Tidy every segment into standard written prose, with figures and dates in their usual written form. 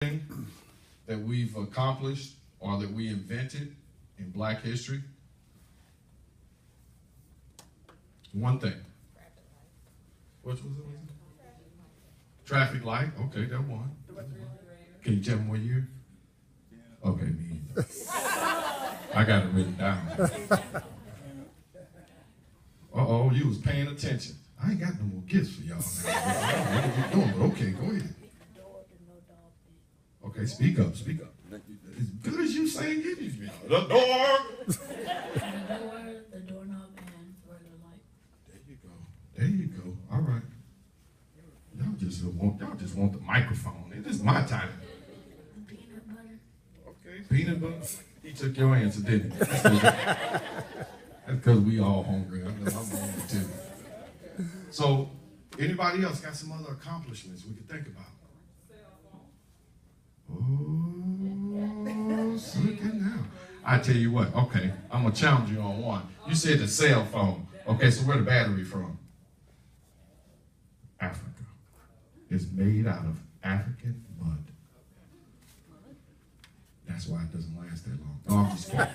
thing that we've accomplished or that we invented in Black history? One thing. What was it? Traffic light. Okay, that one. Can you tell me what year? Okay, me either. I got it written down. Uh-oh, you was paying attention. I ain't got no more gifts for y'all now. I don't know what you're doing, but okay, go ahead. Okay, speak up, speak up. As good as you saying it is, the door. The doorknob, and regular light. There you go. There you go. All right. Y'all just want the microphone. This is my time. The peanut butter. Okay, peanut butter. He took your answer, didn't he? That's because we all hungry. I know I'm hungry too. So, anybody else got some other accomplishments we could think about? Oh, look at now. I tell you what, okay, I'm going to challenge you on one. You said the cell phone. Okay, so where the battery from? Africa. It's made out of African mud. That's why it doesn't last that long. No, I'm just kidding.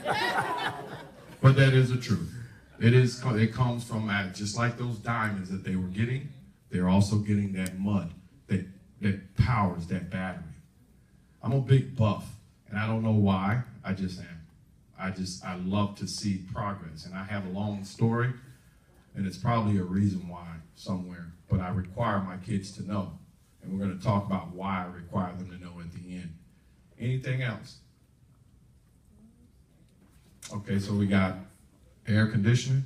But that is the truth. It comes from, just like those diamonds that they were getting, they're also getting that mud that powers that battery. I'm a big buff, and I don't know why. I just am. I love to see progress, and I have a long story, and it's probably a reason why somewhere, but I require my kids to know, and we're going to talk about why I require them to know at the end. Anything else? Okay, so we got air conditioning,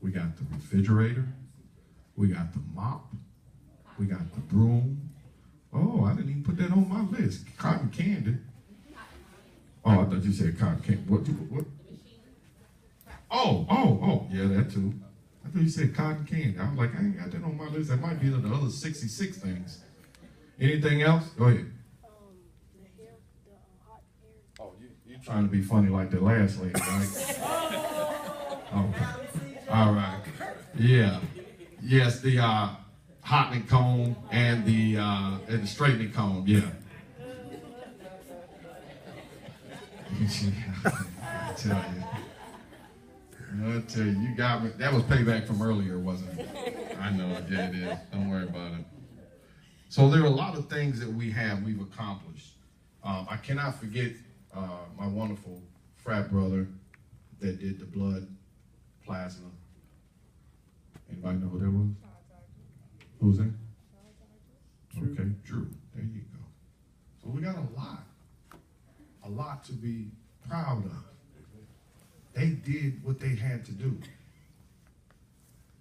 we got the refrigerator, we got the mop, we got the broom. Oh, I didn't even put that on my list. Cotton candy. Oh, I thought you said cotton candy. What? Oh, yeah, that too. I thought you said cotton candy. I was like, I ain't got that on my list. That might be the other 66 things. Anything else? Go ahead. The hot air. Oh, you're trying to be funny like the last lady, right? Okay. All right. Yeah. Yes, the hot and comb and the straightening comb, yeah. I tell you, you got me. That was payback from earlier, wasn't it? I know, yeah, it is. Don't worry about it. So there are a lot of things that we've accomplished. I cannot forget my wonderful frat brother that did the blood plasma. Anybody know who that was? Who's that? Okay, Drew. There you go. So we got a lot to be proud of. They did what they had to do.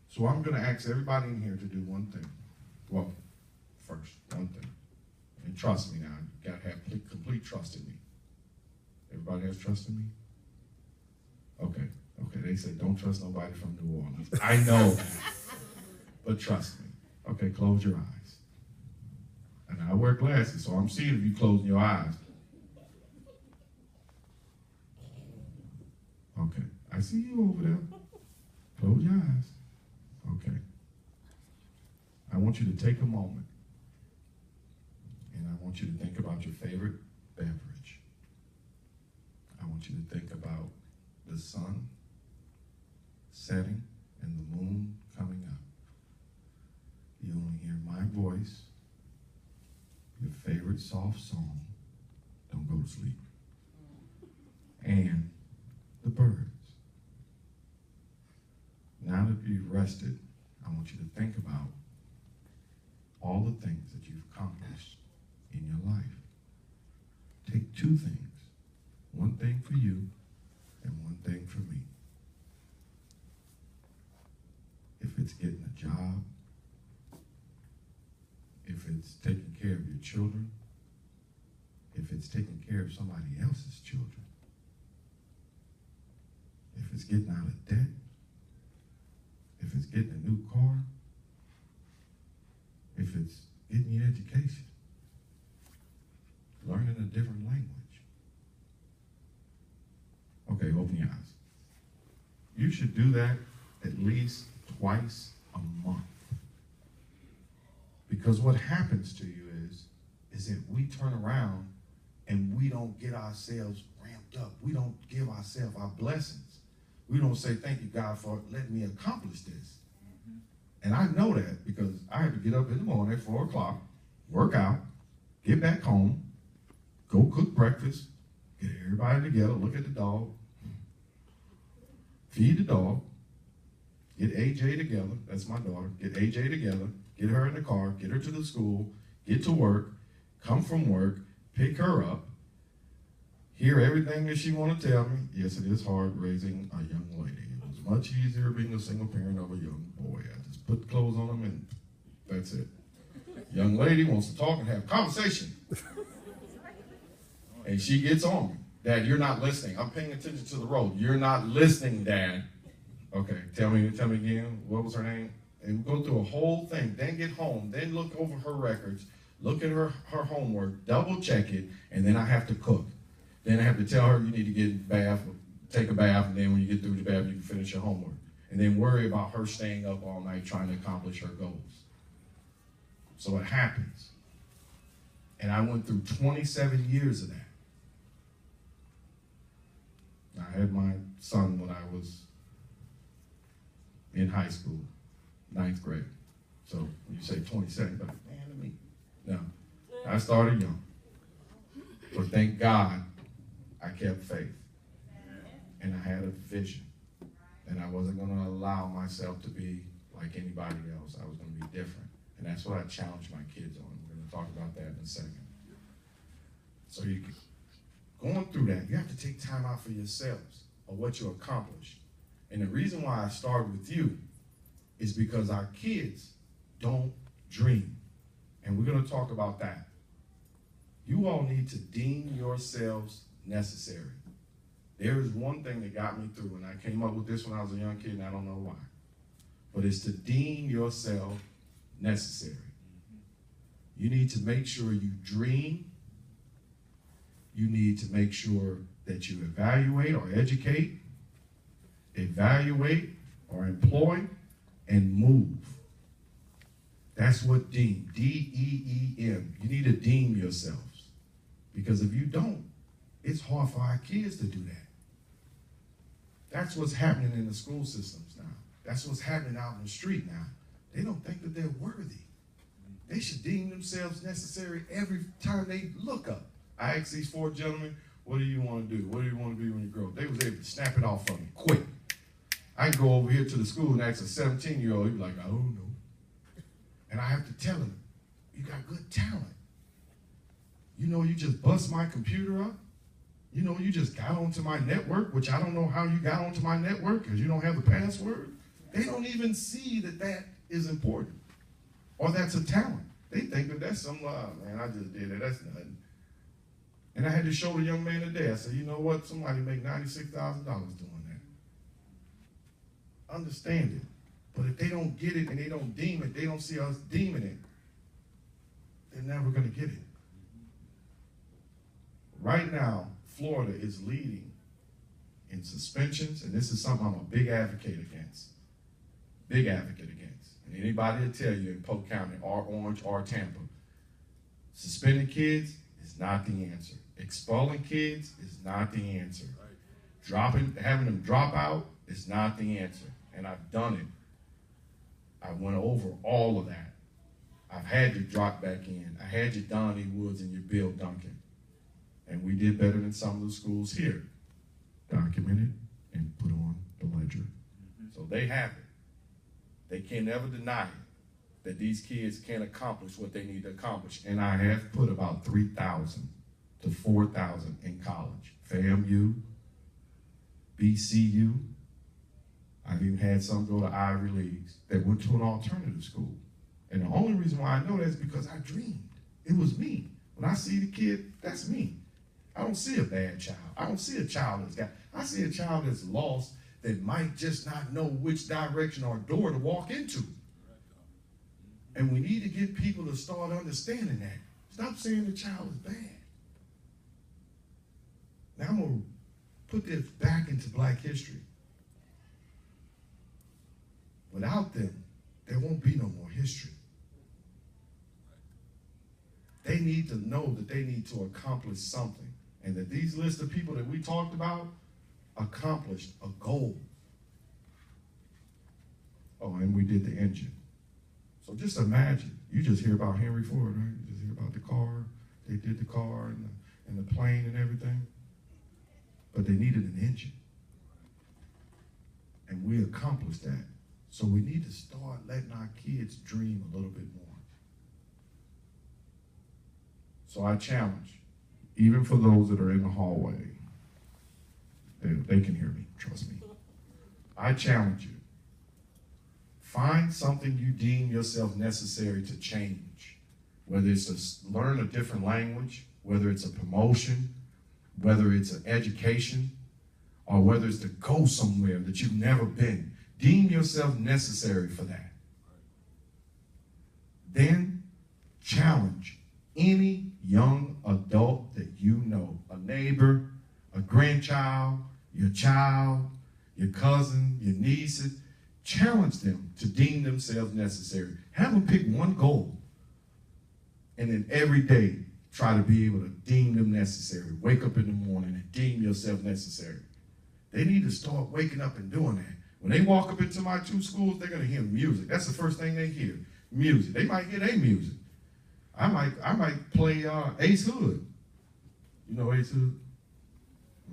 So I'm going to ask everybody in here to do one thing. Well, first, one thing. And trust me now, you got to have complete trust in me. Everybody has trust in me? Okay, they said don't trust nobody from New Orleans. I know, but trust me. Okay, close your eyes. And I wear glasses, so I'm seeing if you closing your eyes. Okay, I see you over there. Close your eyes. Okay. I want you to take a moment, and I want you to think about your favorite beverage. I want you to think about the sun setting and the moon coming up. You only hear my voice, your favorite soft song, don't go to sleep, and the birds. Now that you've rested, I want you to think about all the things that you've accomplished in your life. Take two things, one thing for you and one thing for me. If it's getting a job, if it's taking care of your children, if it's taking care of somebody else's children, if it's getting out of debt, if it's getting a new car, if it's getting your education, learning a different language. Okay, open your eyes. You should do that at least twice a month. Because what happens to you is is that we turn around and we don't get ourselves ramped up. We don't give ourselves our blessings. We don't say, thank you, God, for letting me accomplish this. And I know that because I had to get up in the morning at 4 o'clock, work out, get back home, go cook breakfast, get everybody together, look at the dog, feed the dog, get AJ together, that's my daughter, get AJ together, get her in the car, get her to the school, get to work, come from work, pick her up, hear everything that she want to tell me. Yes, it is hard raising a young lady. It was much easier being a single parent of a young boy. I just put clothes on them and that's it. Young lady wants to talk and have conversation. And she gets on me. Dad, you're not listening. I'm paying attention to the road. You're not listening, Dad. Okay, tell me again. What was her name? And go through a whole thing. Then get home. Then look over her records. Look at her homework. Double check it. And then I have to cook. Then I have to tell her you need to get a bath, take a bath, and then when you get through the bath, you can finish your homework. And then worry about her staying up all night trying to accomplish her goals. So it happens. And I went through 27 years of that. I had my son when I was in high school, 9th grade. So when you say 27, but man, to me, no. I started young. But thank God I kept faith. And I had a vision. And I wasn't going to allow myself to be like anybody else. I was going to be different. And that's what I challenge my kids on. We're going to talk about that in a second. So you going through that, you have to take time out for yourselves of what you accomplish. And the reason why I start with you is because our kids don't dream. And we're going to talk about that. You all need to deem yourselves necessary. There is one thing that got me through, and I came up with this when I was a young kid, and I don't know why. But it's to deem yourself necessary. You need to make sure you dream. You need to make sure that you evaluate or educate, evaluate or employ, and move. That's what deem, D-E-E-M. You need to deem yourselves. Because if you don't, it's hard for our kids to do that. That's what's happening in the school systems now. That's what's happening out in the street now. They don't think that they're worthy. They should deem themselves necessary every time they look up. I asked these 4 gentlemen, what do you want to do? What do you want to be when you grow up? They was able to snap it off from me quick. I can go over here to the school and ask a 17-year-old, he'd be like, I don't know. And I have to tell him, you got good talent. You know, you just bust my computer up. You know, you just got onto my network, which I don't know how you got onto my network because you don't have the password. They don't even see that that is important or that's a talent. They think that that's some, man, I just did it. That's nothing. And I had to show the young man today. I said, you know what? Somebody make $96,000 doing that. Understand it. But if they don't get it and they don't deem it, they don't see us deeming it, they're never going to get it. Right now, Florida is leading in suspensions, and this is something I'm a big advocate against. Big advocate against. And anybody will tell you in Polk County or Orange or Tampa, suspending kids is not the answer. Expelling kids is not the answer. Having them drop out is not the answer. And I've done it. I went over all of that. I've had to drop back in. I had your Donnie Woods and your Bill Duncan. And we did better than some of the schools here. Documented and put on the ledger. So they have it. They can never deny it, that these kids can't accomplish what they need to accomplish. And I have put about 3,000 to 4,000 in college. FAMU, BCU. I've even had some go to Ivy Leagues that went to an alternative school. And the only reason why I know that is because I dreamed. It was me. When I see the kid, that's me. I don't see a bad child. I don't see a child that's got, I see a child that's lost that might just not know which direction or door to walk into. And we need to get people to start understanding that. Stop saying the child is bad. Now I'm going to put this back into Black history. Without them, there won't be no more history. They need to know that they need to accomplish something, and that these list of people that we talked about accomplished a goal. Oh, and we did the engine. So just imagine, you just hear about Henry Ford, right? You just hear about the car. They did the car and the plane and everything. But they needed an engine. And we accomplished that. So we need to start letting our kids dream a little bit more. So I challenge, even for those that are in the hallway, they can hear me, trust me. I challenge you. Find something you deem yourself necessary to change, whether it's to learn a different language, whether it's a promotion, whether it's an education, or whether it's to go somewhere that you've never been. Deem yourself necessary for that. Then challenge any young adult that you know, a neighbor, a grandchild, your child, your cousin, your niece. Challenge them to deem themselves necessary. Have them pick one goal, and then every day try to be able to deem them necessary. Wake up in the morning and deem yourself necessary. They need to start waking up and doing that. When they walk up into my 2 schools, they're going to hear music. That's the first thing they hear, music. They might hear their music. I might play Ace Hood. You know Ace Hood?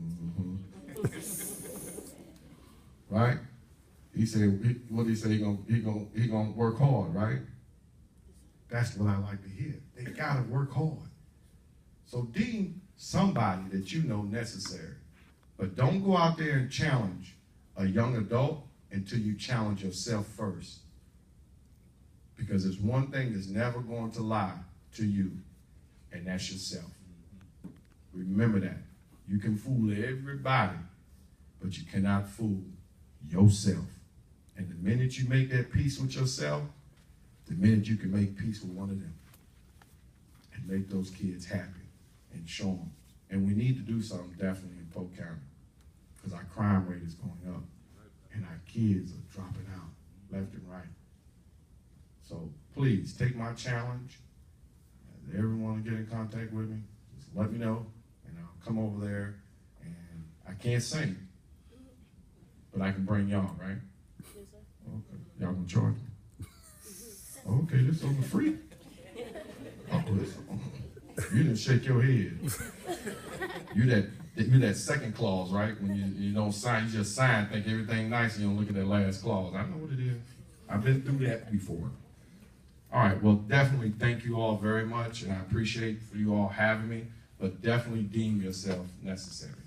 Mm-hmm. Right? He said, what did he say? He gonna work hard, right? That's what I like to hear. They gotta work hard. So deem somebody that you know necessary. But don't go out there and challenge a young adult until you challenge yourself first. Because there's one thing that's never going to lie to you, and that's yourself. Remember that. You can fool everybody, but you cannot fool yourself. And the minute you make that peace with yourself, the minute you can make peace with one of them and make those kids happy and show them. And we need to do something definitely in Polk County, because our crime rate is going up and our kids are dropping out left and right. So please take my challenge. If everyone want to get in contact with me, just let me know and I'll come over there. And I can't sing, but I can bring y'all, right? Yes, sir. Okay. Y'all gonna charge me? Okay, this is free. Oh, you didn't shake your head. You that second clause, right? When you don't sign, you just sign, think everything nice, and you don't look at that last clause. I know what it is. I've been through that before. All right, well, definitely thank you all very much, and I appreciate for you all having me, but definitely deem yourself necessary.